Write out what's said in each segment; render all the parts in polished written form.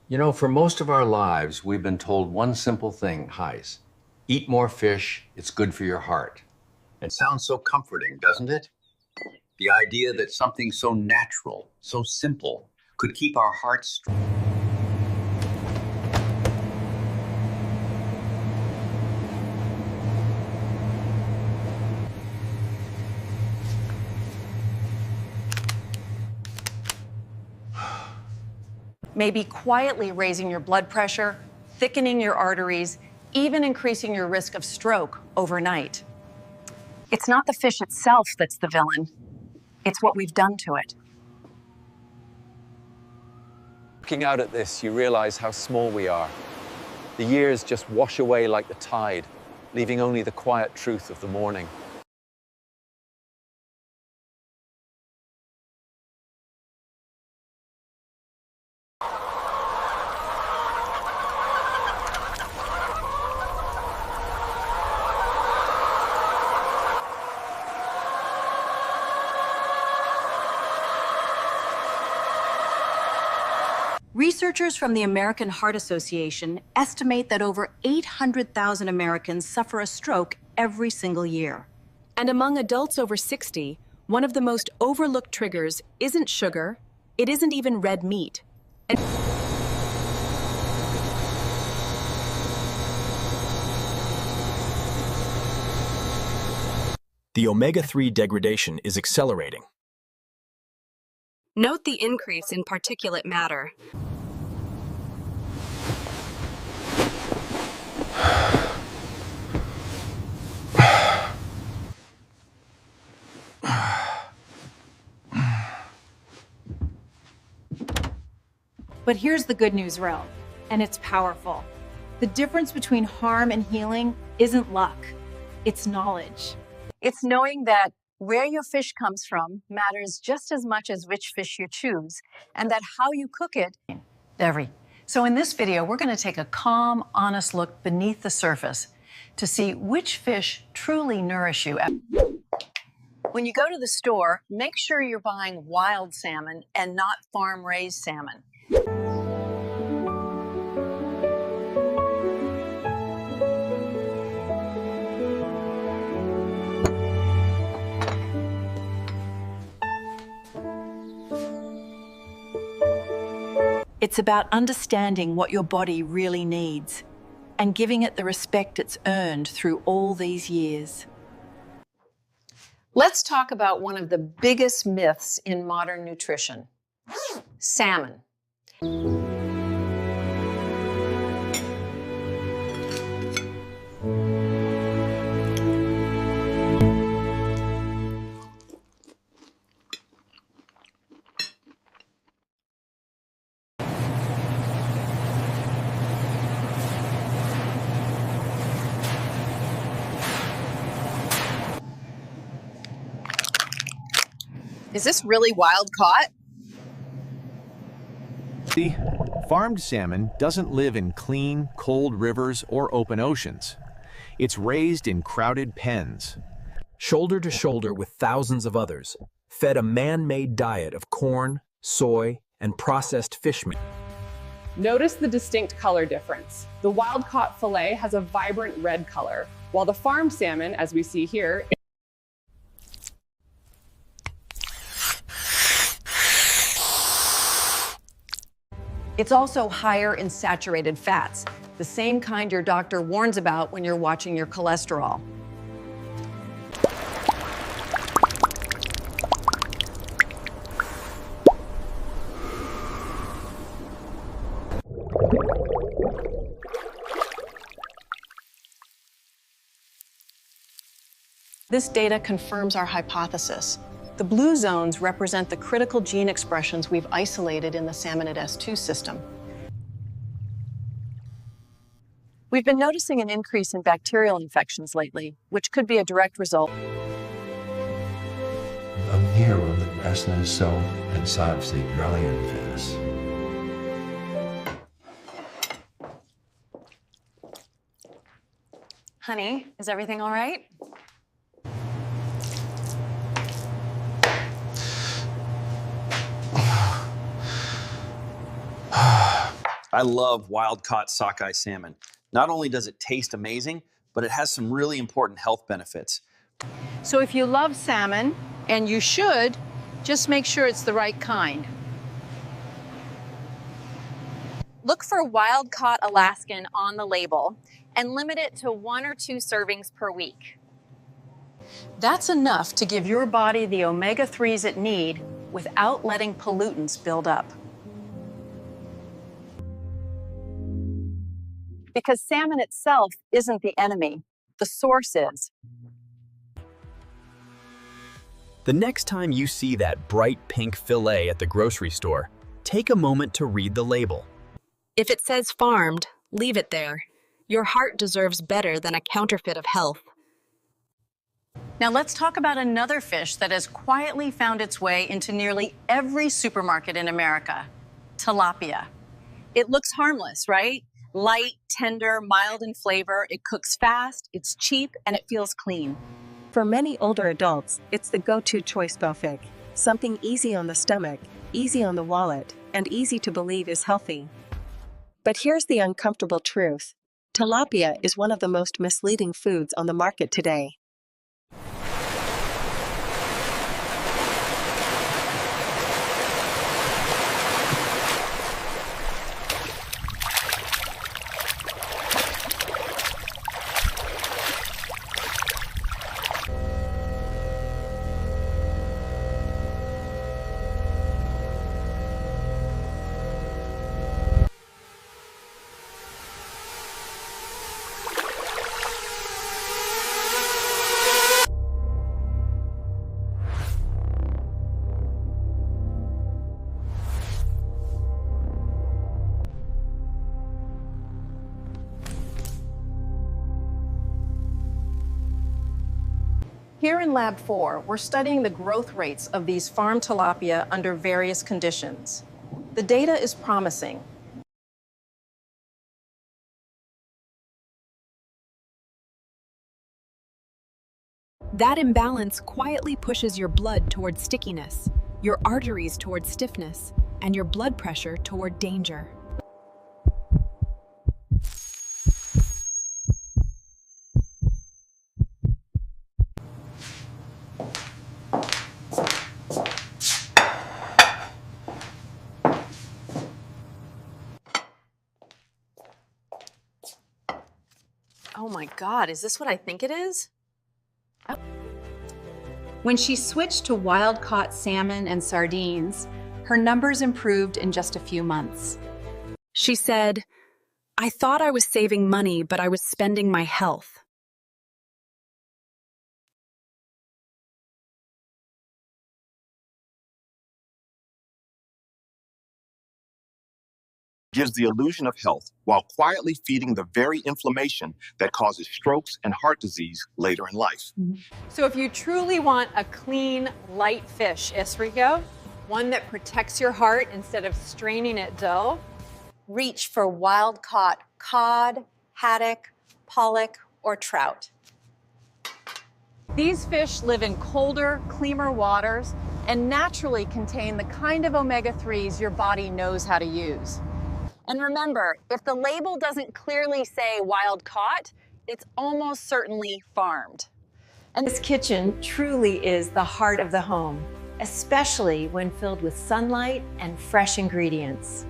You know, for most of our lives, we've been told one simple thing, Heis. Eat more fish, it's good for your heart. It sounds so comforting, doesn't it? The idea that something so natural, so simple, could keep our hearts strong. Maybe quietly raising your blood pressure, thickening your arteries, even increasing your risk of stroke overnight. It's not the fish itself that's the villain. It's what we've done to it. Looking out at this, you realize how small we are. The years just wash away like the tide, leaving only the quiet truth of the morning. Researchers from the American Heart Association estimate that over 800,000 Americans suffer a stroke every single year. And among adults over 60, one of the most overlooked triggers isn't sugar, it isn't even red meat. The omega-3 degradation is accelerating. Note the increase in particulate matter. But here's the good news, Rel, and it's powerful. The difference between harm and healing isn't luck, it's knowledge. It's knowing that where your fish comes from matters just as much as which fish you choose, and that how you cook it. So in this video, we're going to take a calm, honest look beneath the surface to see which fish truly nourish you. When you go to the store, make sure you're buying wild salmon and not farm-raised salmon. It's about understanding what your body really needs and giving it the respect it's earned through all these years. Let's talk about one of the biggest myths in modern nutrition: salmon. Is this really wild caught? See, farmed salmon doesn't live in clean, cold rivers or open oceans. It's raised in crowded pens. Shoulder to shoulder with thousands of others, fed a man-made diet of corn, soy, and processed fish meat. Notice the distinct color difference. The wild-caught fillet has a vibrant red color, while the farmed salmon, as we see here, It's also higher in saturated fats, the same kind your doctor warns about when you're watching your cholesterol. This data confirms our hypothesis. The blue zones represent the critical gene expressions we've isolated in the salmonid S2 system. We've been noticing an increase in bacterial infections lately, which could be a direct result. I'm here on the grassland so and salves the brilliant fish. Honey, is everything all right? I love wild-caught sockeye salmon. Not only does it taste amazing, but it has some really important health benefits. So if you love salmon, and you should, just make sure it's the right kind. Look for wild-caught Alaskan on the label and limit it to 1 or 2 servings per week. That's enough to give your body the omega-3s it needs without letting pollutants build up. Because salmon itself isn't the enemy, the source is. The next time you see that bright pink fillet at the grocery store, take a moment to read the label. If it says farmed, leave it there. Your heart deserves better than a counterfeit of health. Now let's talk about another fish that has quietly found its way into nearly every supermarket in America, tilapia. It looks harmless, right? Light, tender, mild in flavor. It cooks fast, it's cheap, and it feels clean. For many older adults, it's the go-to choice buffet. Something easy on the stomach, easy on the wallet, and easy to believe is healthy. But here's the uncomfortable truth. Tilapia is one of the most misleading foods on the market today. Here in Lab 4, we're studying the growth rates of these farm tilapia under various conditions. The data is promising. That imbalance quietly pushes your blood toward stickiness, your arteries toward stiffness, and your blood pressure toward danger. Oh my God, is this what I think it is? When she switched to wild-caught salmon and sardines, her numbers improved in just a few months. She said, "I thought I was saving money, but I was spending my health." Gives the illusion of health while quietly feeding the very inflammation that causes strokes and heart disease later in life. So if you truly want a clean, light fish, Esrico, one that protects your heart instead of straining it dull, reach for wild-caught cod, haddock, pollock, or trout. These fish live in colder, cleaner waters and naturally contain the kind of omega-3s your body knows how to use. And remember, if the label doesn't clearly say wild caught, it's almost certainly farmed. And this kitchen truly is the heart of the home, especially when filled with sunlight and fresh ingredients.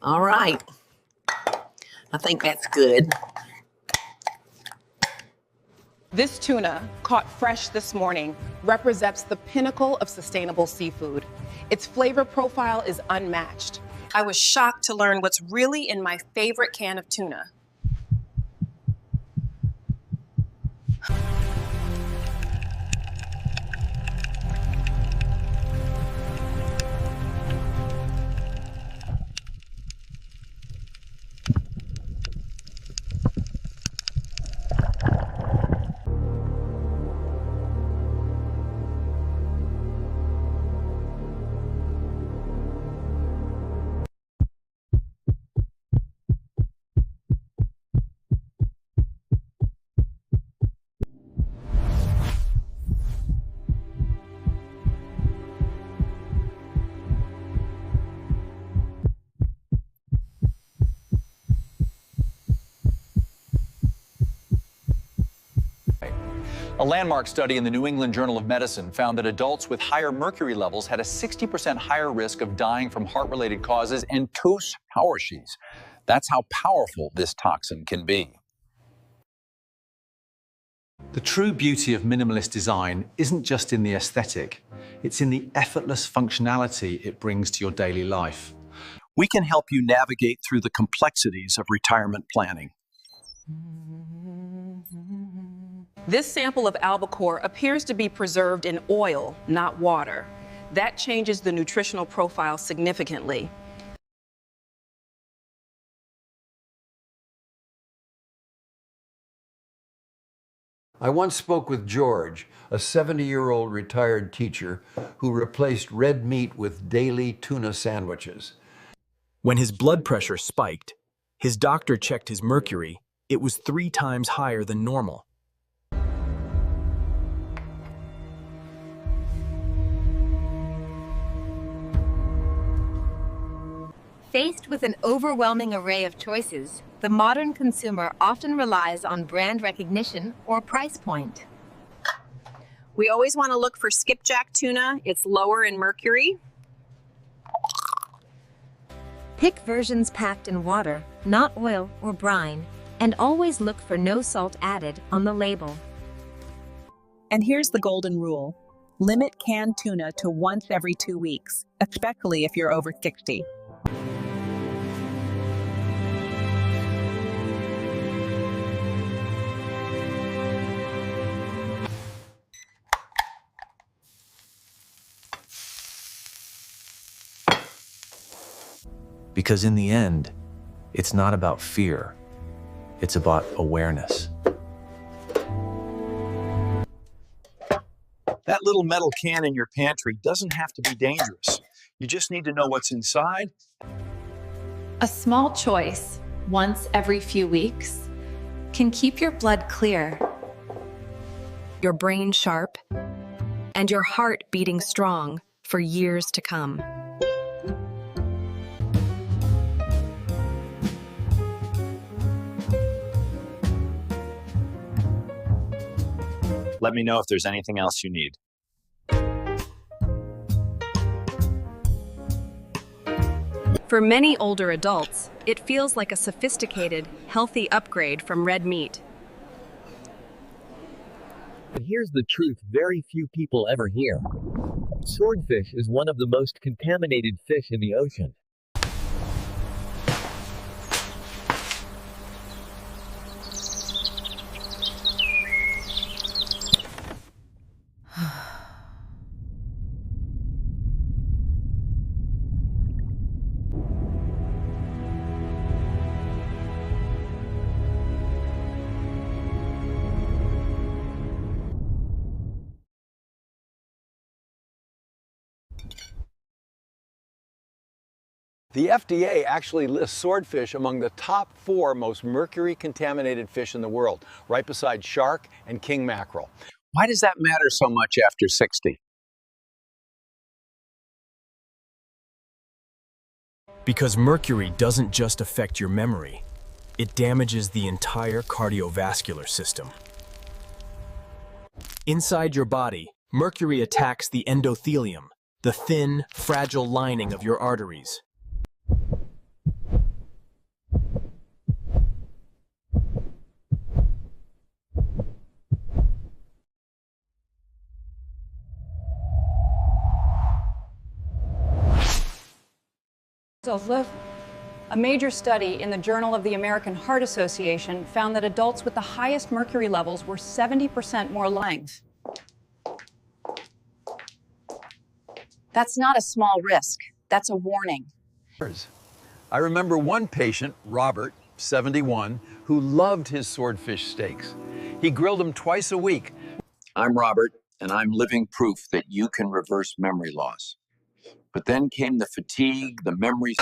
All right. I think that's good. This tuna, caught fresh this morning, represents the pinnacle of sustainable seafood. Its flavor profile is unmatched. I was shocked to learn what's really in my favorite can of tuna. landmark study in the New England Journal of Medicine found that adults with higher mercury levels had a 60% higher risk of dying from heart-related causes and Toast Powershees. That's how powerful this toxin can be. The true beauty of minimalist design isn't just in the aesthetic, it's in the effortless functionality it brings to your daily life. We can help you navigate through the complexities of retirement planning. This sample of albacore appears to be preserved in oil, not water. That changes the nutritional profile significantly. I once spoke with George, a 70-year-old retired teacher who replaced red meat with daily tuna sandwiches. When his blood pressure spiked, his doctor checked his mercury. It was 3 times higher than normal. Faced with an overwhelming array of choices, the modern consumer often relies on brand recognition or price point. We always want to look for skipjack tuna. It's lower in mercury. Pick versions packed in water, not oil or brine, and always look for no salt added on the label. And here's the golden rule. Limit canned tuna to once every 2 weeks, especially if you're over 60. Because in the end, it's not about fear. It's about awareness. That little metal can in your pantry doesn't have to be dangerous. You just need to know what's inside. A small choice, once every few weeks, can keep your blood clear, Your brain sharp, and your heart beating strong for years to come. Let me know if there's anything else you need. For many older adults, it feels like a sophisticated, healthy upgrade from red meat. But here's the truth very few people ever hear. Swordfish is one of the most contaminated fish in the ocean. The FDA actually lists swordfish among the top 4 most mercury-contaminated fish in the world, right beside shark and king mackerel. Why does that matter so much after 60? Because mercury doesn't just affect your memory, it damages the entire cardiovascular system. Inside your body, mercury attacks the endothelium, the thin, fragile lining of your arteries. A major study in the Journal of the American Heart Association found that adults with the highest mercury levels were 70% more length. That's not a small risk. That's a warning. I remember one patient, Robert, 71, who loved his swordfish steaks. He grilled them twice a week. I'm Robert, and I'm living proof that you can reverse memory loss. But then came the fatigue, the memories.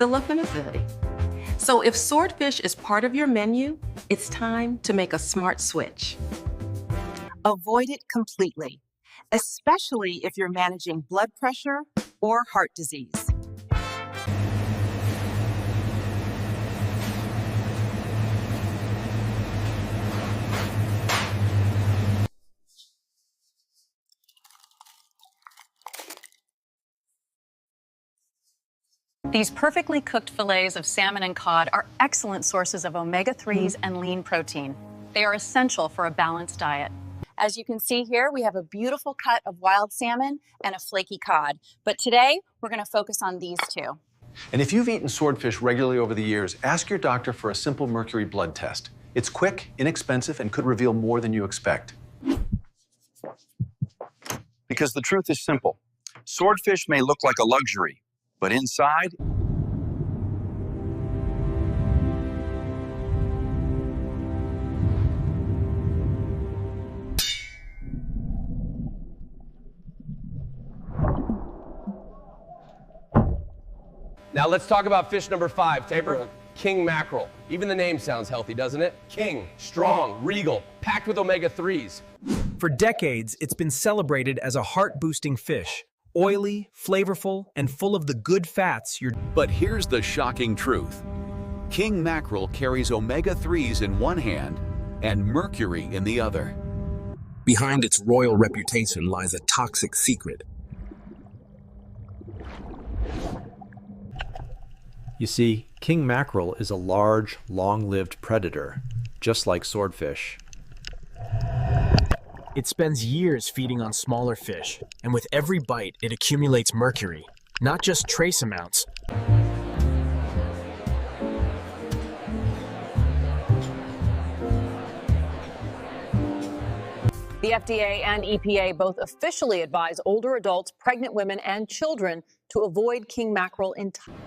the laffinability. So if swordfish is part of your menu, it's time to make a smart switch. Avoid it completely, especially if you're managing blood pressure or heart disease. These perfectly cooked fillets of salmon and cod are excellent sources of omega-3s and lean protein. They are essential for a balanced diet. As you can see here, we have a beautiful cut of wild salmon and a flaky cod. But today, we're going to focus on these two. And if you've eaten swordfish regularly over the years, ask your doctor for a simple mercury blood test. It's quick, inexpensive, and could reveal more than you expect. Because the truth is simple. Swordfish may look like a luxury, but inside, Now let's talk about fish number 5, Tabor. King mackerel. Even the name sounds healthy, doesn't it? King, strong, regal, packed with omega-3s. For decades, it's been celebrated as a heart-boosting fish. Oily, flavorful, and full of the good fats But here's the shocking truth. King mackerel carries omega-3s in one hand and mercury in the other. Behind its royal reputation lies a toxic secret. You see, king mackerel is a large, long-lived predator, just like swordfish. It spends years feeding on smaller fish, and with every bite, it accumulates mercury, not just trace amounts. The FDA and EPA both officially advise older adults, pregnant women, and children to avoid king mackerel entirely.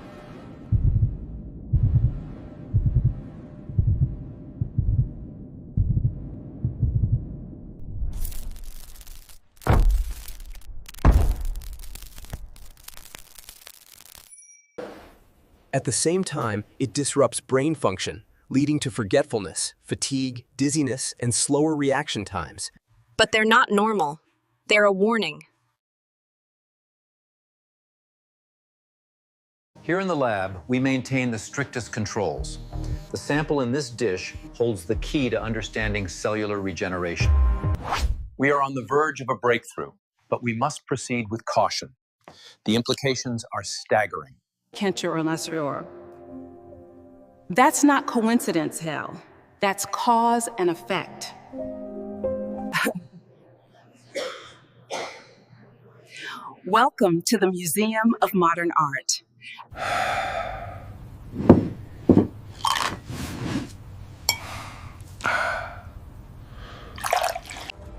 At the same time, it disrupts brain function, leading to forgetfulness, fatigue, dizziness, and slower reaction times. But they're not normal. They're a warning. Here in the lab, we maintain the strictest controls. The sample in this dish holds the key to understanding cellular regeneration. We are on the verge of a breakthrough, but we must proceed with caution. The implications are staggering. That's not coincidence, Hal. That's cause and effect. Welcome to the Museum of Modern Art.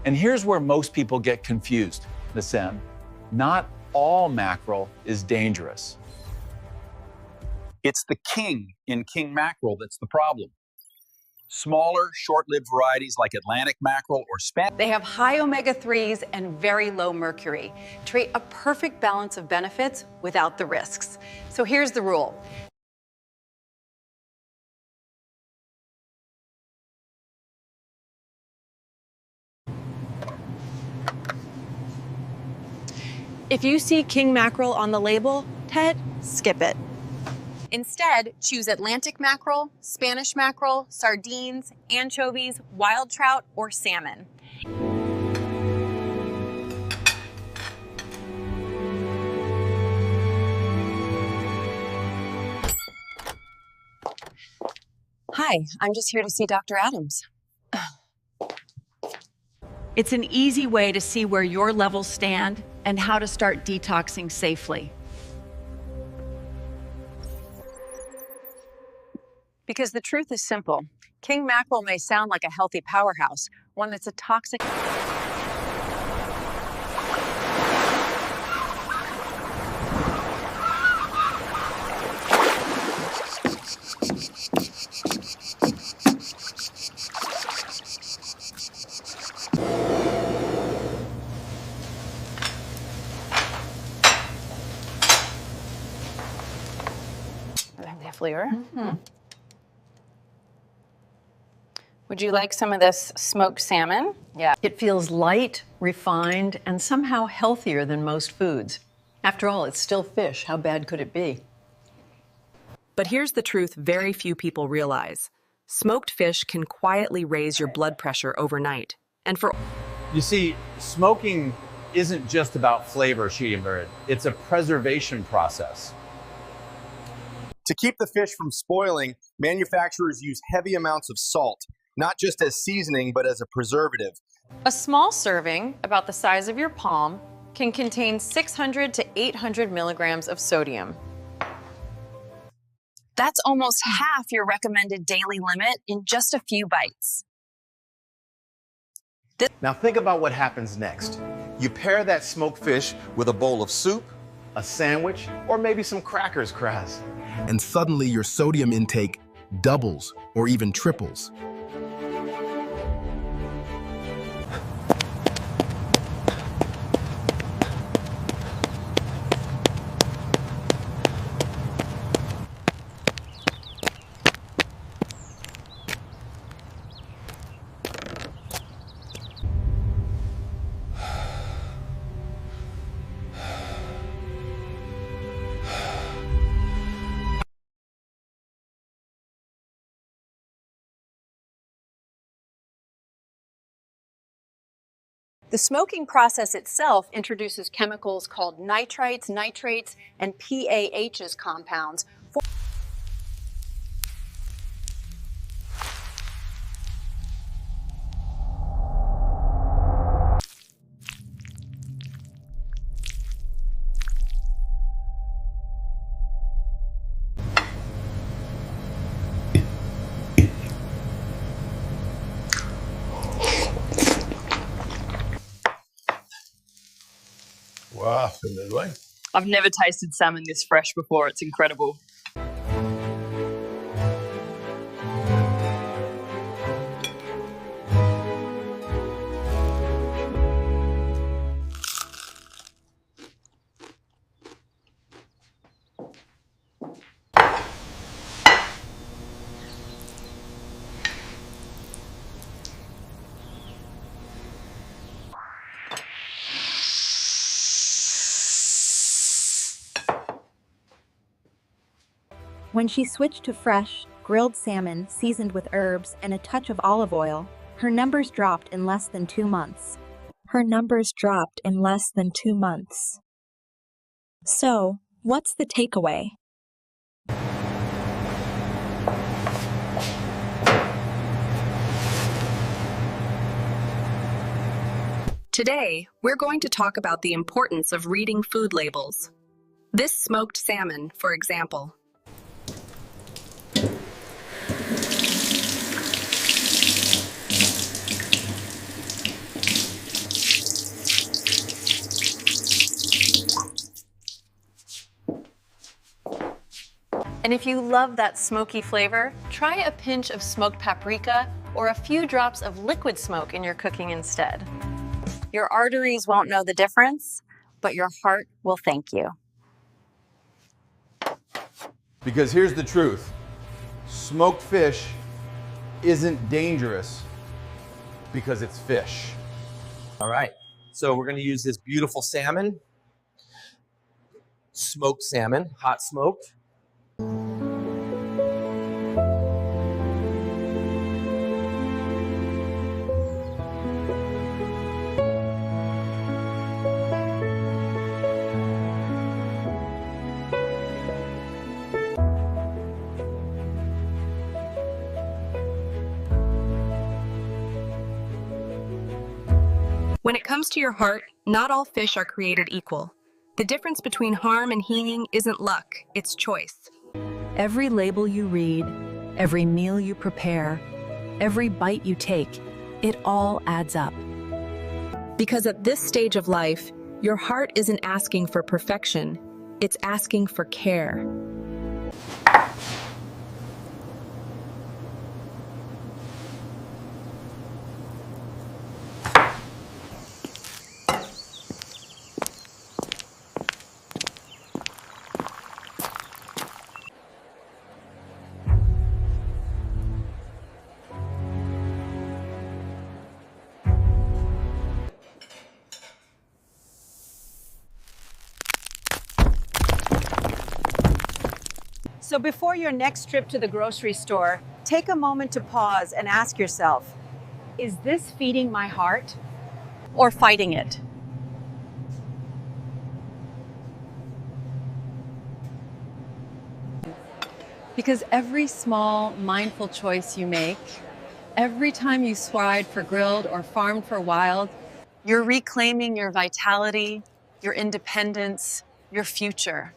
And here's where most people get confused, Nassim. Not all mackerel is dangerous. It's the king in king mackerel that's the problem. Smaller, short-lived varieties like Atlantic mackerel or Spanish. They have high omega-3s and very low mercury, create a perfect balance of benefits without the risks. So here's the rule. If you see king mackerel on the label, Ted, skip it. Instead, choose Atlantic mackerel, Spanish mackerel, sardines, anchovies, wild trout, or salmon. Hi, I'm just here to see Dr. Adams. It's an easy way to see where your levels stand and how to start detoxing safely. Because the truth is simple. King mackerel may sound like a healthy powerhouse, one that's a toxic. flavor. Would you like some of this smoked salmon? Yeah. It feels light, refined, and somehow healthier than most foods. After all, it's still fish. How bad could it be? But here's the truth very few people realize. Smoked fish can quietly raise your blood pressure overnight. And for You see, smoking isn't just about flavor, Sheedy Bird. It's a preservation process. To keep the fish from spoiling, manufacturers use heavy amounts of salt, not just as seasoning, but as a preservative. A small serving, about the size of your palm, can contain 600 to 800 milligrams of sodium. That's almost half your recommended daily limit in just a few bites. Now think about what happens next. You pair that smoked fish with a bowl of soup, a sandwich, or maybe some crackers, Kraz. And suddenly your sodium intake doubles or even triples. The smoking process itself introduces chemicals called nitrites, nitrates, and PAHs compounds. Wow, good way. I've never tasted salmon this fresh before. It's incredible. When she switched to fresh, grilled salmon seasoned with herbs and a touch of olive oil, her numbers dropped in less than 2 months. So, what's the takeaway? Today, we're going to talk about the importance of reading food labels. This smoked salmon, for example. And if you love that smoky flavor, try a pinch of smoked paprika or a few drops of liquid smoke in your cooking instead. Your arteries won't know the difference, but your heart will thank you. Because here's the truth. Smoked fish isn't dangerous because it's fish. All right, so we're gonna use this beautiful salmon, smoked salmon, hot smoked. When it comes to your heart, not all fish are created equal. The difference between harm and healing isn't luck, it's choice. Every label you read, every meal you prepare, every bite you take, it all adds up. Because at this stage of life, your heart isn't asking for perfection, it's asking for care. So before your next trip to the grocery store, take a moment to pause and ask yourself, is this feeding my heart Or fighting it. Because every small, mindful choice you make, every time you swide for grilled or farmed for wild, You're reclaiming your vitality, your independence, your future.